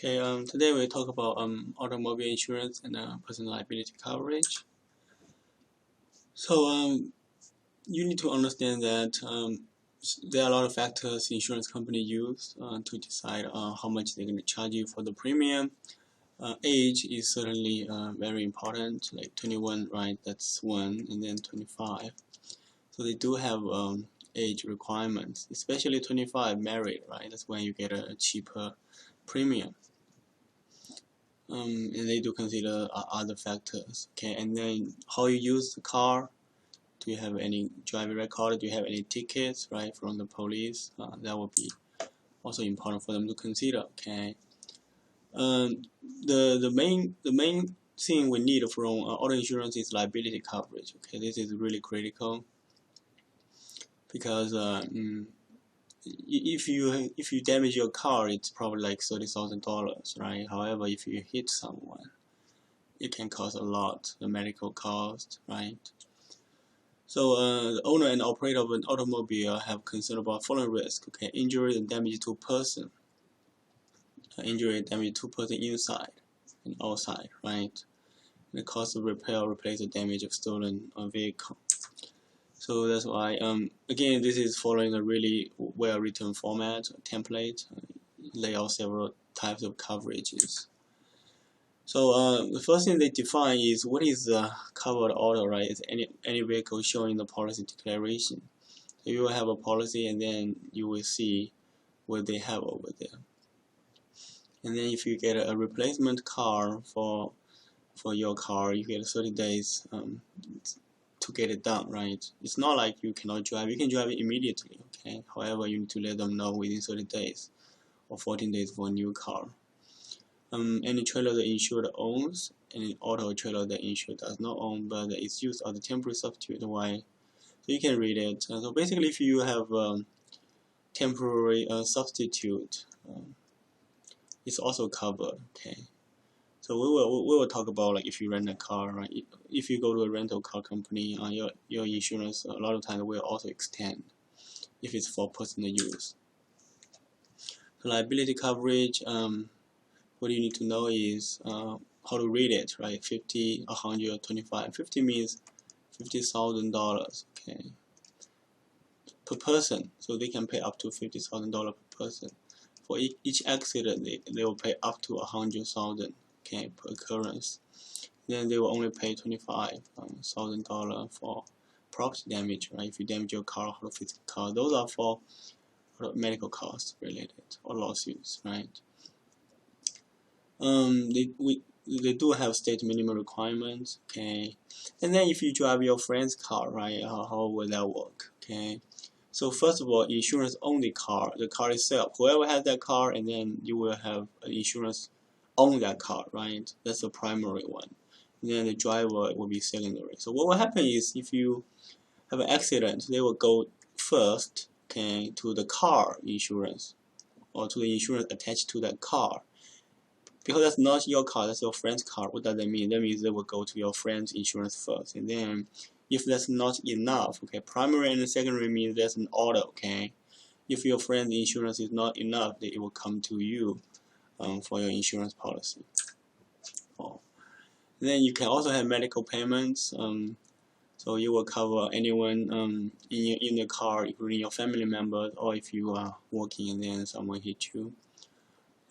Okay, today we talk about automobile insurance and personal liability coverage. So you need to understand that there are a lot of factors insurance company use to decide how much they're going to charge you for the premium. Age is certainly very important, like 21, right? That's one, and then 25. So they do have age requirements, especially 25 married, right? That's when you get a cheaper premium. And they do consider other factors. Okay, and then how you use the car. Do you have any driving record? Do you have any tickets, right, from the police? That would be also important for them to consider. Okay. The main thing we need from auto insurance is liability coverage. Okay, this is really critical because if you damage your car, it's probably like $30,000, right? However, if you hit someone, it can cost a lot, the medical cost, right? So the owner and operator of an automobile have concern about following risk: okay, injury and damage to person, injury and damage to person inside and outside, right? And the cost of repair or replace the damage of stolen vehicle. So that's why, again, this is following a really well-written format, template, lay out several types of coverages. So the first thing they define is what is covered auto, right? It's any vehicle showing the policy declaration. So you will have a policy, and then you will see what they have over there. And then if you get a replacement car for your car, you get 30 days to get it done, right? It's not like you cannot drive. You can drive it immediately, okay? However, you need to let them know within 30 days or 14 days for a new car. Any trailer the insured owns, any auto trailer the insured does not own, but it's used as a temporary substitute. Why? So you can read it. So basically, if you have temporary substitute, it's also covered. Okay. So we will talk about, like, if you rent a car, right? If you go to a rental car company, your insurance a lot of times will also extend if it's for personal use. So liability coverage. What you need to know is how to read it, right? 50, 100, 25. 50 means $50,000, okay, per person. So they can pay up to $50,000 per person. For each accident, they will pay up to $100,000, okay, per occurrence. Then they will only pay $25,000 for property damage, right? If you damage your car or fix the car, those are for medical costs related or lawsuits, right? They do have state minimum requirements, okay. And then if you drive your friend's car, right, how will that work, okay? So first of all, insurance on the car itself. Whoever has that car, and then you will have insurance on that car, right? That's the primary one. And then the driver will be secondary. So what will happen is, if you have an accident, they will go first, okay, to the car insurance, or to the insurance attached to that car. Because that's not your car, that's your friend's car. What does that mean? That means they will go to your friend's insurance first. And then if that's not enough, okay, primary and secondary means that's an auto, okay? If your friend's insurance is not enough, then it will come to you for your insurance policy. Oh. Then you can also have medical payments. So you will cover anyone in the car, including your family members, or if you are walking and then someone hit you.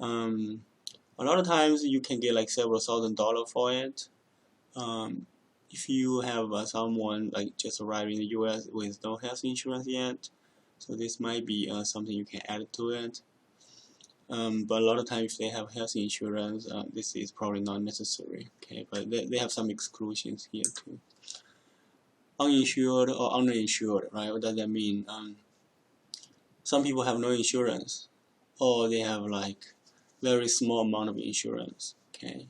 A lot of times you can get like several $1,000s for it. If you have someone like just arrived in the US with no health insurance yet, so this might be something you can add to it. But a lot of times if they have health insurance, this is probably not necessary. Okay, but they have some exclusions here too. Uninsured or underinsured, right? What does that mean? Some people have no insurance, or they have like very small amount of insurance, okay.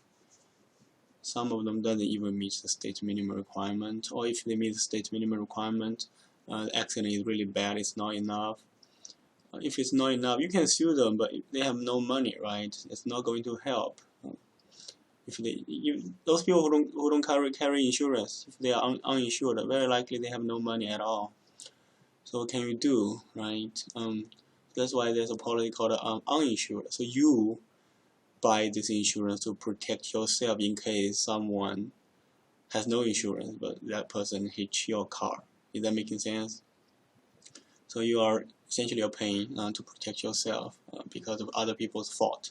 Some of them doesn't even meet the state minimum requirement, or if they meet the state minimum requirement, the accident is really bad, it's not enough. If it's not enough, you can sue them, but they have no money, right? It's not going to help. If those people who don't carry insurance, if they are uninsured, very likely they have no money at all. So what can you do, right? That's why there's a policy called uninsured. So you buy this insurance to protect yourself in case someone has no insurance, but that person hits your car. Is that making sense? So you are essentially paying to protect yourself because of other people's fault.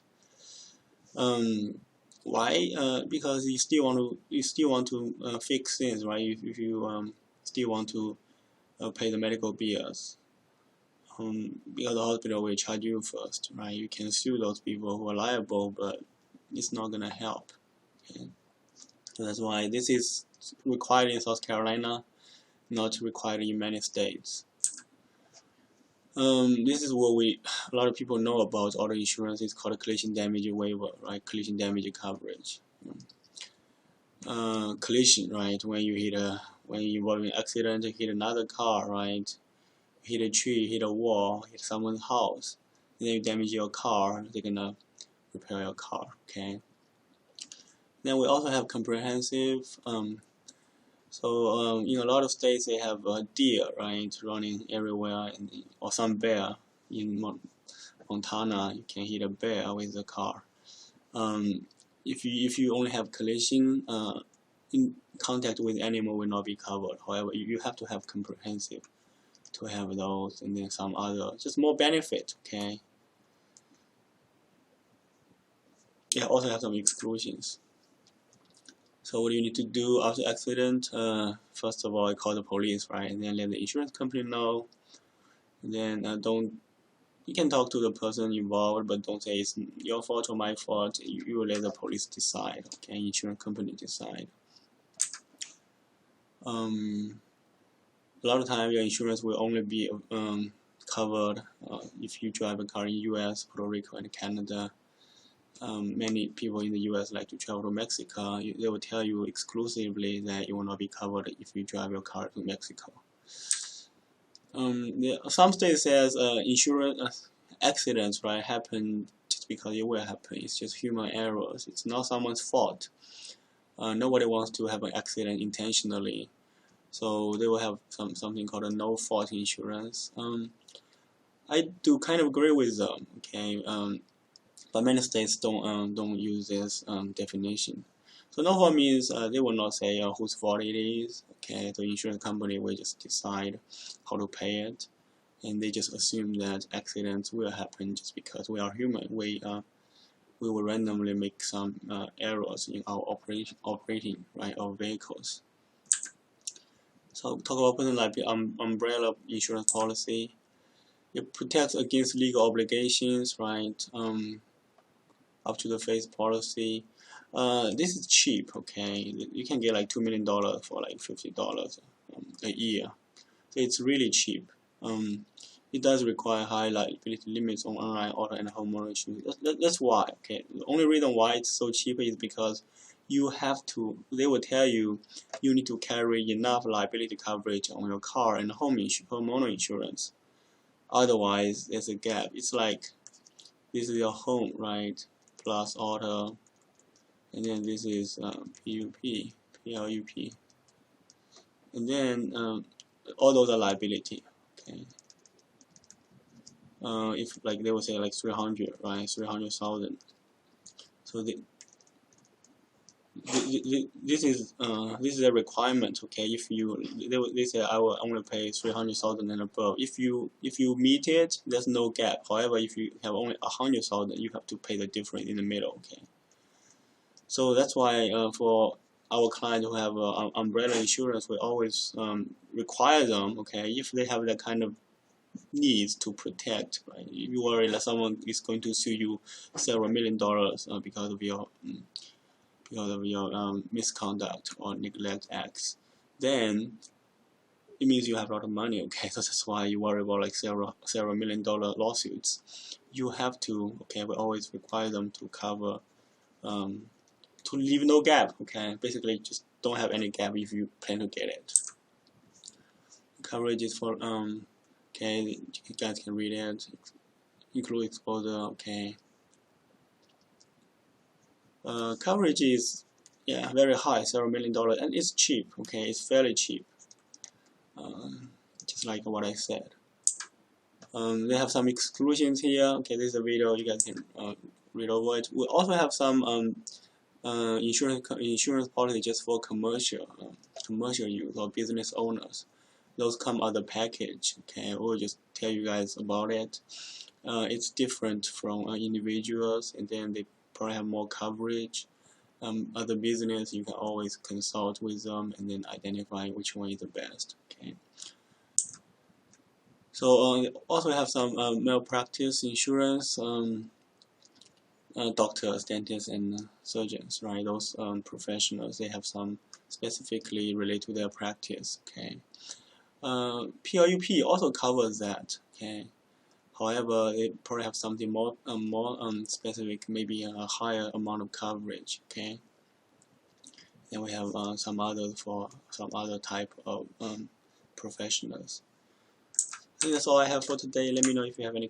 Why? Because you still want to fix things, right? If you still want to pay the medical bills. Because the hospital will charge you first, right? You can sue those people who are liable, but it's not gonna help. Okay? So that's why this is required in South Carolina, not required in many states. This is what a lot of people know about auto insurance. It's called a collision damage waiver, right? Collision damage coverage. Collision, right? When you involve in an accident, hit another car, right? Hit a tree, hit a wall, hit someone's house, and then you damage your car, they're gonna repair your car, okay? Then we also have comprehensive, in a lot of states they have a deer, right, running everywhere, or some bear. In Montana, you can hit a bear with a car. If you only have collision, in contact with animal will not be covered. However, you have to have comprehensive to have those, and then some other, just more benefit, okay? Yeah, also have some exclusions. So what do you need to do after accident? First of all, I call the police, right? And then let the insurance company know. And then you can talk to the person involved, but don't say it's your fault or my fault. You will let the police decide, okay? Insurance company decide. A lot of times your insurance will only be covered if you drive a car in US, Puerto Rico, and Canada. Many people in the US like to travel to Mexico. They will tell you exclusively that you will not be covered if you drive your car to Mexico. Some states says insurance accidents, right, happen just because it will happen. It's just human errors. It's not someone's fault. Nobody wants to have an accident intentionally. So they will have something called a no-fault insurance. I do kind of agree with them, okay, but many states don't use this definition. So no-fault means they will not say whose fault it is, okay. The insurance company will just decide how to pay it, and they just assume that accidents will happen just because we are human. We will randomly make some errors in our operating, right, our vehicles. So talk about personal liability umbrella insurance policy. It protects against legal obligations, right? Up to the face policy. This is cheap, okay? You can get like $2 million for like $50 a year. So it's really cheap. It does require high liability limits on online auto and homeowner insurance. That's why, okay? The only reason why it's so cheap is because they will tell you you need to carry enough liability coverage on your car and homeowner insurance. Otherwise, there's a gap. It's like this is your home, right? Plus auto, and then this is PLUP, and then all those are liability. Okay. If like they will say like 300, right? 300,000. So this is a requirement, okay? If they say I will only pay 300,000 and above. If you meet it, there's no gap. However, if you have only 100,000, you have to pay the difference in the middle, okay? So that's why for our clients who have umbrella insurance, we always require them, okay? If they have that kind of needs to protect, right? You worry that someone is going to sue you several $1 million because of your misconduct or neglect acts, then it means you have a lot of money, okay? So that's why you worry about like several $1 million lawsuits. You have to, okay, we always require them to cover, to leave no gap, okay? Basically, just don't have any gap if you plan to get it. Coverage is for, okay, you guys can read it, include exposure, okay. Coverage is very high, several $1 million, and it's cheap, okay, it's fairly cheap, just like what I said. They have some exclusions here, okay. This is a video, you guys can read over it. We also have some insurance policy just for commercial use or business owners. Those come as a package. Okay, we'll just tell you guys about it. It's different from individuals, and then they probably have more coverage. As a business, you can always consult with them and then identify which one is the best. Okay. So also have some malpractice insurance. Doctors, dentists, and surgeons, right? Those professionals, they have some specifically related to their practice. Okay. PLUP also covers that. Okay. However, they probably have something more specific, maybe a higher amount of coverage. Okay. Then we have some others for some other type of professionals. I think that's all I have for today. Let me know if you have any questions.